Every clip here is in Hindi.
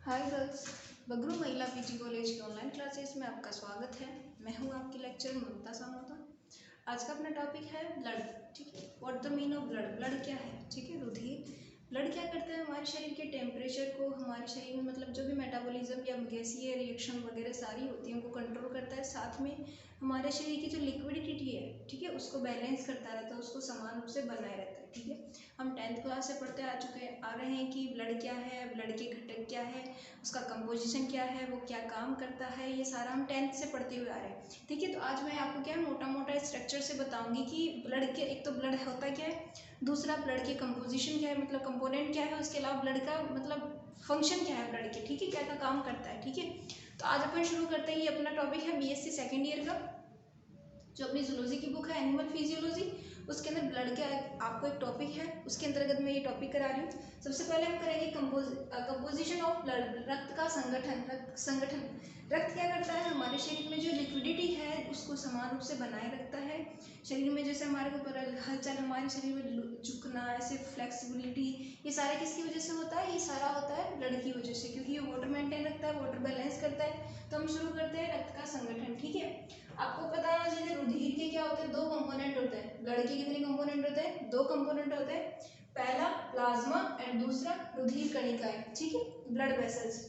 हाय गर्ल्स, बगरू महिला पीजी कॉलेज के ऑनलाइन क्लासेस में आपका स्वागत है। मैं हूं आपकी लेक्चरर ममता सामोता। आज का अपना टॉपिक है ब्लड। ठीक है, what the mean of blood. Blood क्या है? ठीक है, रुधिर। ब्लड क्या करता है? हमारे शरीर के टेम्परेचर को, हमारे शरीर में मतलब जो भी मेटाबॉलिज्म या गैसीय रिएक्शन वगैरह सारी होती है उनको कंट्रोल करता है। साथ में हमारे शरीर की जो लिक्विडिटी है, ठीक है, उसको बैलेंस करता रहता है, उसको समान रूप से बनाए रहता है। ठीक है, हम 10th क्लास से पढ़ते आ रहे हैं कि ब्लड क्या है, ब्लड के घटक क्या है, उसका कंपोजिशन क्या है, वो क्या काम करता है, ये सारा हम 10th से पढ़ते हुए आ रहे हैं। ठीक है, तो आज मैं आपको क्या है मोटा मोटा स्ट्रक्चर से बताऊंगी कि ब्लड के, एक तो ब्लड होता क्या है, दूसरा ब्लड के कंपोजिशन क्या है, मतलब कंपोनेंट क्या है, उसके अलावा ब्लड का मतलब फंक्शन क्या है ब्लड के। ठीक है, क्या क्या काम करता है। ठीक है, तो आज अपन शुरू करते हैं। ये अपना टॉपिक है बीएससी सेकेंड ईयर का, जो अपनी जूलॉजी की बुक है एनिमल फिजियोलॉजी, उसके अंदर ब्लड का आपको एक टॉपिक है, उसके अंतर्गत मैं ये टॉपिक करा रही हूँ। सबसे पहले हम करेंगे कंपोजिशन ऑफ ब्लड, रक्त का संगठन। रक्त क्या करता है? हमारे शरीर में जो लिक्विडिटी है उसको समान रूप से बनाए रखता है। शरीर में जैसे हमारे को हलचल, हमारे शरीर में झुकना, ऐसे फ्लेक्सिबिलिटी, ये सारे किसकी वजह से होता है? ये सारा होता है ब्लड की वजह से, क्योंकि ये वाटर मेंटेन रखता है, वाटर बैलेंस करता है। तो हम शुरू करते हैं रक्त का संगठन। ठीक है, आपको पता है जैसे रुधिर के क्या होते हैं? 2 कंपोनेंट होते हैं। ब्लड के कितने कंपोनेंट होते हैं? 2 कंपोनेंट होते हैं। पहला प्लाज्मा एंड दूसरा रुधिर कणिकाएं। ठीक है, ब्लड वेसल्स।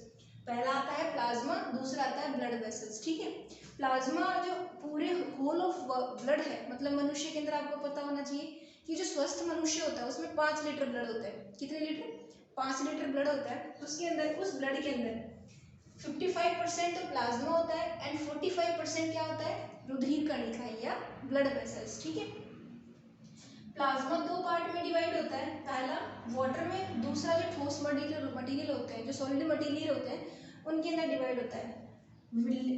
पहला आता है प्लाज्मा, दूसरा आता है ब्लड वेसल्स। ठीक है, प्लाज्मा जो पूरे होल ऑफ ब्लड है, मतलब मनुष्य के अंदर आपको पता होना चाहिए कि जो स्वस्थ मनुष्य होता है उसमें 5 लीटर ब्लड होता है। कितने लीटर? 5 लीटर ब्लड होता है। उसके अंदर, उस ब्लड के अंदर 55% तो प्लाज्मा होता है एंड 45% क्या होता है? रुधिर कणिका या ब्लड वेसल्स। ठीक है, प्लाज्मा 2 पार्ट में डिवाइड होता है। पहला वाटर में, दूसरा जो ठोस मटेरियल होते हैं, जो सॉलिड मटेरियल होते हैं उनके अंदर डिवाइड होता है।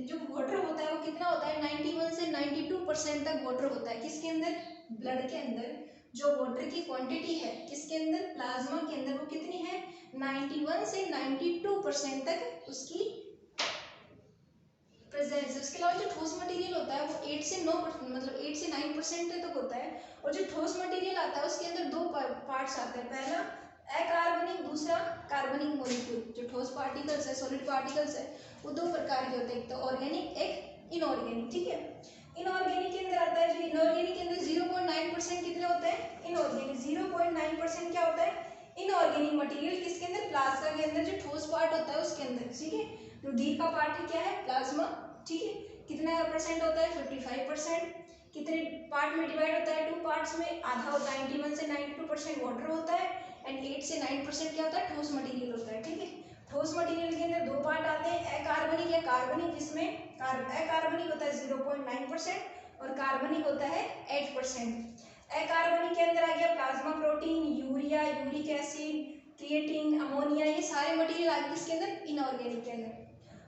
जो वाटर होता है वो कितना होता है? 91 से 92% तक वाटर होता है। किसके अंदर? ब्लड के अंदर। जो वाटर की क्वांटिटी है किसके अंदर? प्लाज्मा के अंदर। वो कितनी है? 91 से 92% तक उसकी प्रेजेंस। उसके अलावा जो ठोस मटेरियल होता है वो 8 से 9% मतलब 8 से 9% तक होता है। और जो ठोस मटेरियल आता है उसके अंदर 2 पार्ट्स आते हैं। पहला अकार्बनिक, दूसरा कार्बनिक मॉलिक्यूल। जो ठोस पार्टिकल्स है, सॉलिड पार्टिकल्स है, वो 2 प्रकार के होते हैं, एक तो ऑर्गेनिक, एक इनऑर्गेनिक। ठीक है, इनऑर्गेनिक के अंदर आता है, जो इनऑर्गेनिक के अंदर 0.9% कितने होते हैं? इनऑर्गेनिक 0.9% क्या होता है? Inorganic material. किसके अंदर? प्लाज्मा के अंदर, जो ठोस पार्ट होता है उसके अंदर। ठीक है, रुधिर का पार्ट क्या है? प्लाज्मा। ठीक है, कितना परसेंट होता है? 55%। कितने पार्ट में डिवाइड होता है? 2 पार्ट्स में। आधा होता है 91 से 92% वाटर होता है एंड 8 से 9% क्या होता है? ठोस मटेरियल होता है। ठीक है, ठोस मटेरियल के अंदर 2 पार्ट आते हैं, अकार्बनिक या कार्बनिक, जिसमें अकार्बनिक होता है 0.9% और कार्बनिक होता है 8%। अकार्बनिक के अंदर आ गया plasma protein, urea, uric acid, creatine, ammonia, ये सारे मटेरियल आ गए किसके अंदर? इनऑर्गेनिक के अंदर।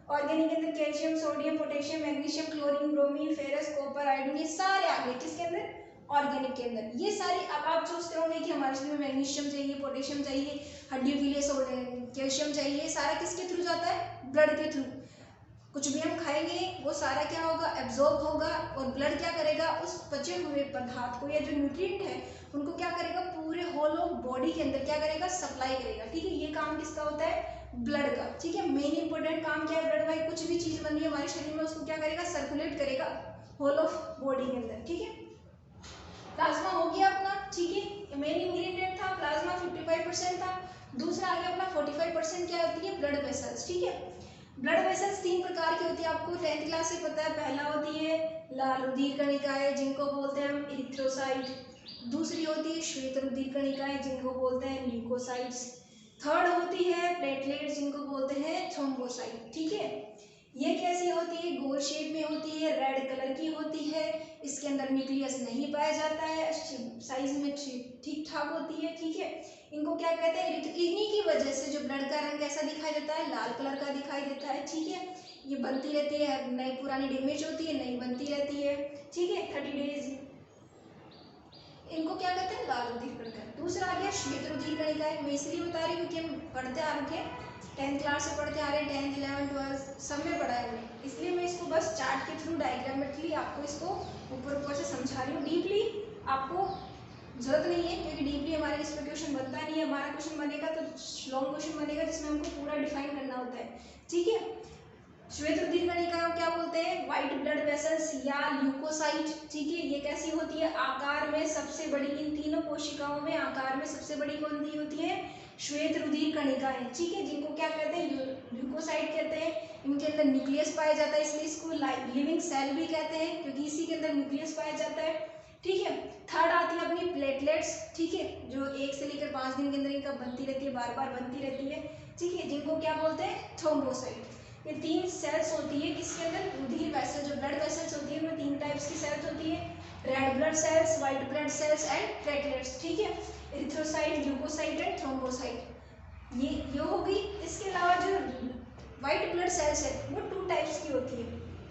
ऑर्गेनिक के अंदर calcium, sodium, potassium, magnesium, chlorine, bromine, ferrous, copper, iodine, ये सारे आ गए किसके अंदर? ऑर्गेनिक के अंदर। ये सारी, अब आप सोचते होंगे कि हमारे शरीर में मैग्नीशियम चाहिए, पोटेशियम चाहिए, हड्डियों के लिए कैल्शियम चाहिए, ये सारा किसके थ्रू जाता है? ब्लड के थ्रू। कुछ भी हम खाएंगे वो सारा क्या होगा? एब्जॉर्ब होगा, और ब्लड क्या करेगा? उस बचे हुए पदार्थ को या जो न्यूट्रिएंट है उनको क्या करेगा? पूरे होल ऑफ बॉडी के अंदर क्या करेगा? सप्लाई करेगा। ठीक है, ये काम किसका होता है? ब्लड का। ठीक है, मेन इंपॉर्टेंट काम क्या है? ब्लड भाई कुछ भी चीज बन रही है हमारे शरीर में उसको क्या करेगा? सर्कुलेट करेगा होल ऑफ बॉडी के अंदर। ठीक है, प्लाज्मा हो गया अपना। ठीक है, मेन इंग्रेडिएंट था प्लाज्मा, 55% था। दूसरा आ गया अपना 45% क्या होती है? Blood vessels. ठीक है, ब्लड वेसल्स 3 प्रकार की होती है, आपको 10th क्लास से पता है। पहला होती है लाल रुधिर कणिकाएं, जिनको बोलते हैं हम इरिथ्रोसाइट। दूसरी होती है श्वेत रुधिर कणिकाएं, जिनको बोलते हैं ल्यूकोसाइट्स। थर्ड होती है प्लेटलेट, जिनको बोलते हैं थ्रोम्बोसाइट। ठीक है, ये कैसी होती है? गोल शेप में होती है, रेड कलर की होती है, इसके अंदर न्यूक्लियस नहीं पाया जाता है, साइज में ठीक ठाक होती है। ठीक है, इनको क्या कहते हैं? इन्हीं की वजह से जो ब्लड का रंग कैसा दिखाई देता है? लाल कलर का दिखाई देता है। ठीक है, ये बनती रहती है, नई पुरानी डैमेज होती है, नई बनती रहती है। ठीक है, 30 डेज। इनको क्या कहते हैं? लाल रुधिर कणिका। दूसरा आ गया श्वेत रुधिर कणिकाएं। मैं इसलिए बता रही हूँ क्योंकि हम पढ़ते आ रहे हैं, 10th क्लास से पढ़ते आ रहे हैं, 10th 11th 12th सब में पढ़ा है, इसलिए मैं इसको बस चार्ट के थ्रू डायग्रामेटिकली आपको इसको ऊपर ऊपर से समझा रही हूँ। डीपली आपको जरूरत नहीं है, क्योंकि डीपली हमारे इस पर क्वेश्चन बनता नहीं है। हमारा क्वेश्चन बनेगा तो लॉन्ग क्वेश्चन बनेगा जिसमें हमको पूरा डिफाइन करना होता है, ठीक है। श्वेत रुधिर कणिका क्या बोलते हैं? व्हाइट ब्लड वेसल्स या ल्यूकोसाइट, ठीक है। ये कैसी होती है? आकार में सबसे बड़ी, इन तीनों कोशिकाओं में आकार में सबसे बड़ी कौन सी होती है? श्वेत रुधिर कणिकाएं, ठीक है, जिनको क्या कहते हैं? ल्यूकोसाइट कहते हैं। इनके अंदर न्यूक्लियस पाया जाता है, इसलिए इसको लिविंग सेल भी कहते हैं, क्योंकि इसी के अंदर न्यूक्लियस पाया जाता है, ठीक है। थर्ड आती है अपनी प्लेटलेट्स, ठीक है, जो 1 से लेकर 5 दिन के अंदर इनका बनती रहती है, बार बार बनती रहती है, ठीक है, जिनको क्या बोलते हैं? थ्रोम्बोसाइट। ये 3 सेल्स होती है किसके अंदर? रुधिर वेसल, जो ब्लड वेसल्स होती है उनमें 3 टाइप्स की सेल्स होती है, red blood cells, white blood cells and platelets, ठीक है। एरिथ्रोसाइट, ल्यूकोसाइट एंड थ्रोम्बोसाइट, ये हो गई। इसके अलावा जो व्हाइट ब्लड सेल्स है वो 2 टाइप्स की होती है,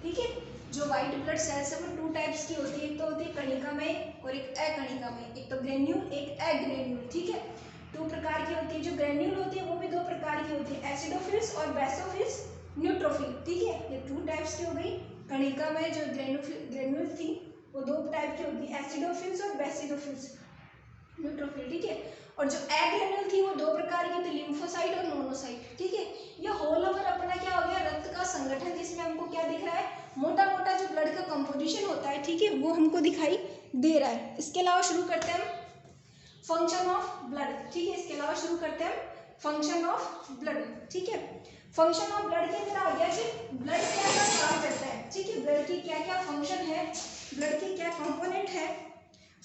ठीक है। जो व्हाइट ब्लड सेल्स है वो 2 टाइप्स की होती है, एक तो होती है कणिकामय और एक अकणिकामय में, एक तो ग्रेन्यूल एक अग्रेन्यूल, ठीक है। 2 प्रकार की होती है। जो ग्रेन्यूल होती है वो भी 2 प्रकार की होती है, एसिडोफिल्स और बेसोफिल्स न्यूट्रोफिल, ठीक है। ये 2 टाइप्स की हो गई। कणिकामय जो ग्रेन्यूल थी वो 2 टाइप की होती है, एसिडोफिल्स और बेसिडोफिल्स न्यूट्रोफिल, ठीक है। और जो एग्रेन्यूल थी वो 2 प्रकार की थी, लिम्फोसाइट और मोनोसाइट, ठीक है। ये होल ओवर अपना क्या हो गया? रक्त का संगठन, जिसमें हमको क्या दिख रहा है? मोटा मोटा जो ब्लड का कंपोजिशन होता है, ठीक है, वो हमको दिखाई दे रहा है। इसके अलावा शुरू करते हैं हम फंक्शन ऑफ ब्लड, ठीक है। इसके अलावा शुरू करते हैं फंक्शन ऑफ ब्लड, ठीक है। फंक्शन ऑफ ब्लड के अंदर आ गया कि ब्लड क्या क्या काम करता है, ठीक है, ब्लड की क्या क्या फंक्शन है, ब्लड के क्या कंपोनेंट है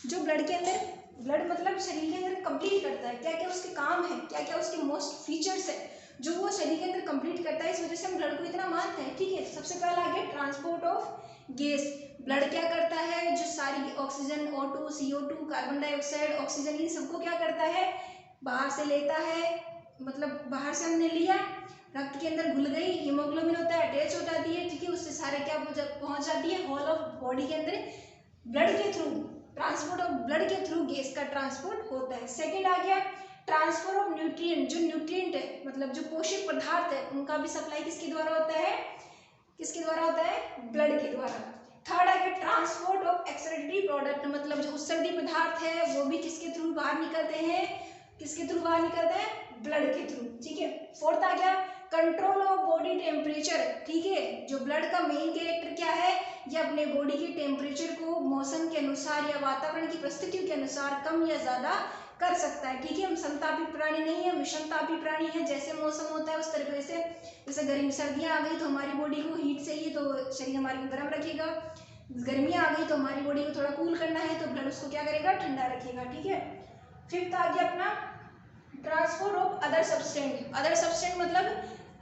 जो ब्लड के अंदर, ब्लड मतलब शरीर के अंदर कंप्लीट करता है, क्या क्या उसके काम है, क्या क्या उसके मोस्ट फीचर्स है जो वो शरीर के अंदर कंप्लीट करता है। इस वजह से हम ब्लड को इतना मानते हैं, ठीक है। सबसे पहला आ गया ट्रांसपोर्ट ऑफ गैस। ब्लड क्या करता है? जो सारी oxygen, O2, CO2, carbon dioxide, oxygen, इन सबको क्या करता है? बाहर से लेता है, मतलब बाहर से हमने लिया, रक्त के अंदर घुल गई, हीमोग्लोबिन होता है, अटैच हो जाती है, ठीक है, उससे सारे क्या पहुंच जाती है होल ऑफ बॉडी के अंदर, ब्लड के थ्रू, ट्रांसपोर्ट ऑफ ब्लड के थ्रू गैस का ट्रांसपोर्ट होता है। सेकंड आ गया ट्रांसफर ऑफ न्यूट्रिएंट, जो न्यूट्रिएंट है मतलब जो पोषक पदार्थ है उनका भी सप्लाई किसके द्वारा होता है? किसके द्वारा होता है? ब्लड के द्वारा। थर्ड आ गया ट्रांसपोर्ट ऑफ एक्सक्रीटरी प्रोडक्ट, मतलब जो उत्सर्जी पदार्थ है वो भी किसके थ्रू बाहर निकलते हैं? किसके थ्रू बाहर निकलते हैं? ब्लड के थ्रू, ठीक है। फोर्थ आ गया कंट्रोल ऑफ बॉडी टेम्परेचर, ठीक है। जो ब्लड का मेन कैरेक्टर क्या है? ये अपने बॉडी के टेम्परेचर को मौसम के अनुसार या वातावरण की परिस्थितियों के अनुसार कम या ज्यादा कर सकता है, ठीक है। हम समतापी प्राणी नहीं है, विषमतापी प्राणी है। जैसे मौसम होता है उस तरीके से, जैसे गर्मी सर्दियाँ आ गई तो हमारी बॉडी को हीट चाहिए तो शरीर हमारे को गर्म रखेगा, गर्मियाँ आ गई तो हमारी बॉडी को थोड़ा कूल करना है तो ब्लड उसको क्या करेगा? ठंडा रखेगा, ठीक है। फिफ्थ आ गया अपना ट्रांसपोर्ट ऑफ अदर सब्सटेंट। अदर सब्सटेंट मतलब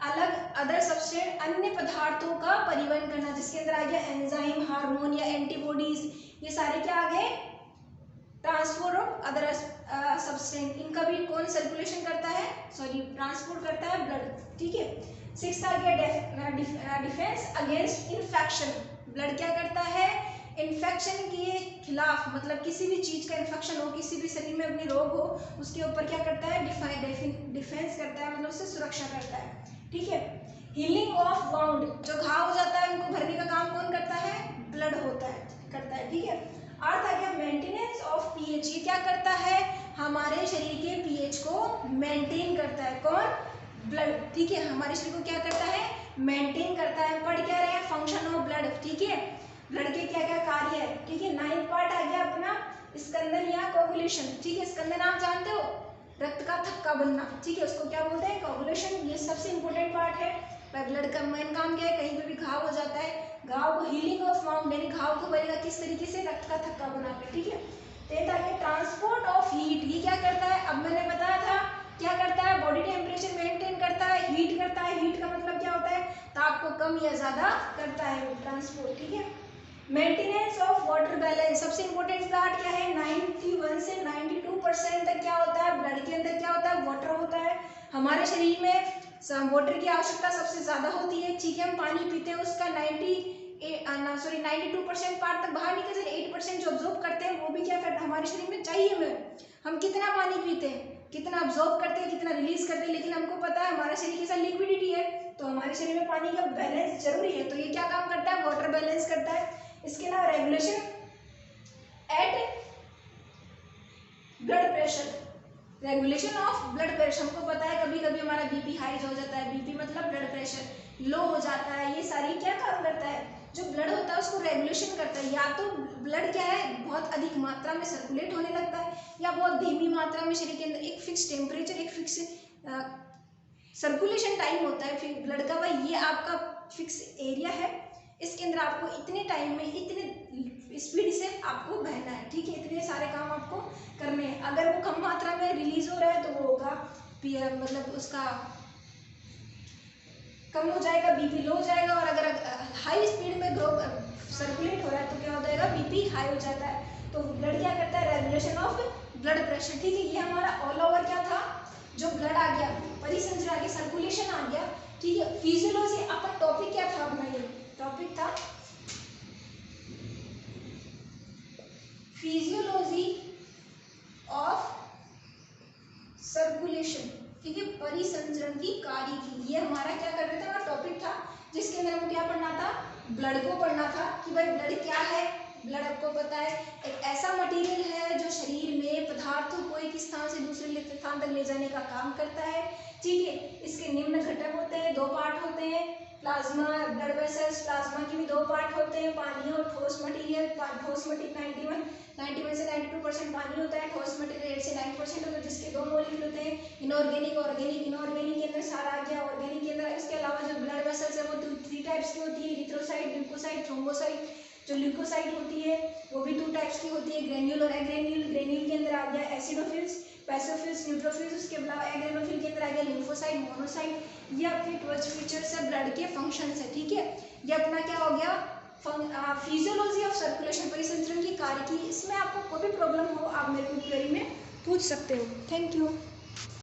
अलग, अदर सब्सटेंट अन्य पदार्थों का परिवहन करना, जिसके अंदर आ गया एंजाइम, हार्मोन या एंटीबॉडीज, ये सारे क्या आ गए? Transport of other substance. इनका भी कौन सर्कुलेशन करता है? सॉरी, ट्रांसपोर्ट करता है ब्लड, ठीक है। सिक्स्थ आ गया डिफेंस अगेंस्ट इन्फेक्शन। ब्लड क्या करता है? इन्फेक्शन के खिलाफ, मतलब किसी भी चीज का इन्फेक्शन हो, किसी भी शरीर में अपनी रोग हो, उसके ऊपर क्या करता है? डिफेंस करता है, मतलब उससे सुरक्षा करता है, ठीक है। हीलिंग ऑफ वाउंड, जो घाव हो जाता है उनको भरने का काम कौन करता है? ब्लड करता है, ठीक है। अर्थ आ गया मेंटेनेंस ऑफ पीएच। ये क्या करता है? हमारे शरीर के पीएच को मेंटेन करता है, कौन? ब्लड, ठीक है। हमारे शरीर को क्या करता है? मेंटेन करता है। पढ़ क्या रहे हैं? फंक्शन ऑफ ब्लड, ठीक है। ब्लड के क्या क्या कार्य है, ठीक है। 9th पार्ट आ गया अपना स्कंदन या कोगुलेशन, ठीक है। स्कंदन आप जानते हो? रक्त का थक्का बनना, ठीक है, उसको क्या बोलते हैं? कोगुलेशन। ये सबसे इंपॉर्टेंट पार्ट है। ब्लड का मेन काम क्या है? कहीं पे भी घाव हो जाता है, घाव को हीलिंग ऑफ वाउंड, यानी घाव को भरेगा किस तरीके से? रक्त का थक्का बनाकर, ठीक है। तो ट्रांसपोर्ट ऑफ हीट, ये क्या करता है? अब मैंने बताया था क्या करता है? बॉडी टेम्परेचर मेंटेन करता है, हीट करता है। हीट का मतलब क्या होता है? ताप को कम या ज्यादा करता है ट्रांसपोर्ट, ठीक है। मेंटेनेंस ऑफ वाटर बैलेंस, सबसे इंपॉर्टेंट पार्ट क्या है? 91 से 92% तक क्या होता है? ब्लड के अंदर क्या होता है? वाटर होता है। हमारे शरीर में वाटर की आवश्यकता सबसे ज्यादा होती है, ठीक है। हम पानी पीते हैं, उसका 92% पार्ट तक बाहर निकल जाए, 8% जो ऑब्जॉर्ब करते हैं वो भी क्या करता है? हमारे शरीर में चाहिए हमें। हम कितना पानी पीते हैं, कितना ऑब्जॉर्ब करते हैं, कितना रिलीज करते हैं, लेकिन हमको पता है हमारा शरीर के साथ लिक्विडिटी है, तो हमारे शरीर में पानी का बैलेंस जरूरी है। तो ये क्या काम करता है? वाटर बैलेंस करता है। इसके अलावा regulation at blood pressure, regulation of blood pressure, हमको पता है कभी कभी हमारा बीपी हाई हो जाता है, बीपी मतलब ब्लड प्रेशर लो हो जाता है, ये सारी क्या काम करता है, जो ब्लड होता है उसको रेगुलेशन करता है। या तो ब्लड क्या है बहुत अधिक मात्रा में सर्कुलेट होने लगता है, या बहुत धीमी मात्रा में शरीर के अंदर एक फिक्स टेम्परेचर, एक फिक्स सर्कुलेशन टाइम होता है फिर ब्लड का, भाई ये आपका फिक्स एरिया है, इसके अंदर आपको इतने टाइम में इतने स्पीड से आपको बहना है, ठीक है, इतने सारे काम आपको करने हैं। अगर वो कम मात्रा में रिलीज हो रहा है तो वो होगा मतलब उसका कम हो जाएगा, बीपी लो हो जाएगा, और अगर हाई स्पीड में ग्रो सर्कुलेट हो रहा है तो क्या हो जाएगा, बीपी हाई हो जाता है। तो ब्लड क्या करता है, रेगुलेशन ऑफ ब्लड प्रेशर, ठीक है। ये हमारा ऑल ओवर क्या था, जो ब्लड आ गया, परिसंचरण आ गया, सर्कुलेशन आ गया, ठीक है। फिजियोलॉजी अपना टॉपिक क्या था अपना, ये टॉपिक था फिजियोलॉजी ऑफ सर्कुलेशन, ठीक है, परिसंचरण की कार्यकी, ये हमारा क्या कर रहे थे, हमारा टॉपिक था, जिसके अंदर हमको क्या पढ़ना था, ब्लड को पढ़ना था कि भाई ब्लड क्या है। ब्लड आपको पता है एक ऐसा मटेरियल है जो शरीर में पदार्थों को एक स्थान से दूसरे स्थान तक ले जाने का काम करता है, ठीक है। इसके निम्न घटक होते हैं, दो पार्ट होते हैं, प्लाज्मा, ब्लड वेसल्स, प्लाज्मा के भी दो पार्ट होते हैं, पानी और ठोस मटेरियल। ठोस मटेरियल 91 से 92% पानी होता है, ठोस मटेरियल 8 से 9% होता है, जिसके दो मॉलिक्यूल होते हैं, इनऑर्गेनिक, ऑर्गेनिक। इनऑर्गेनिक के अंदर सारा आ गया, ऑर्गेनिक के अंदर इसके अलावा जो ब्लड वेसल्स है वो 3 टाइप्स की होती है, इरिथ्रोसाइट, ल्यूकोसाइट, थ्रोम्बोसाइट। जो ल्यूकोसाइट होती है वो भी 2 टाइप्स की होती है, ग्रेन्यूल और एग्रेन्यूल। ग्रेन्यूल के अंदर आ गया एसिडोफिल्स, पैसोफिल्स, न्यूट्रोफिल्स, उसके अलावा एग्रेनोफिल के अंदर आ गया लिम्फोसाइट, मोनोसाइट। ये आपके 12 फीचर्स है ब्लड के फंक्शंस है, ठीक है। ये अपना क्या हो गया, फिजियोलॉजी ऑफ सर्कुलेशन, परिसंचरण की कार्य की। इसमें आपको कोई भी प्रॉब्लम हो आप मेरे को क्वेरी में पूछ सकते हो। Thank you.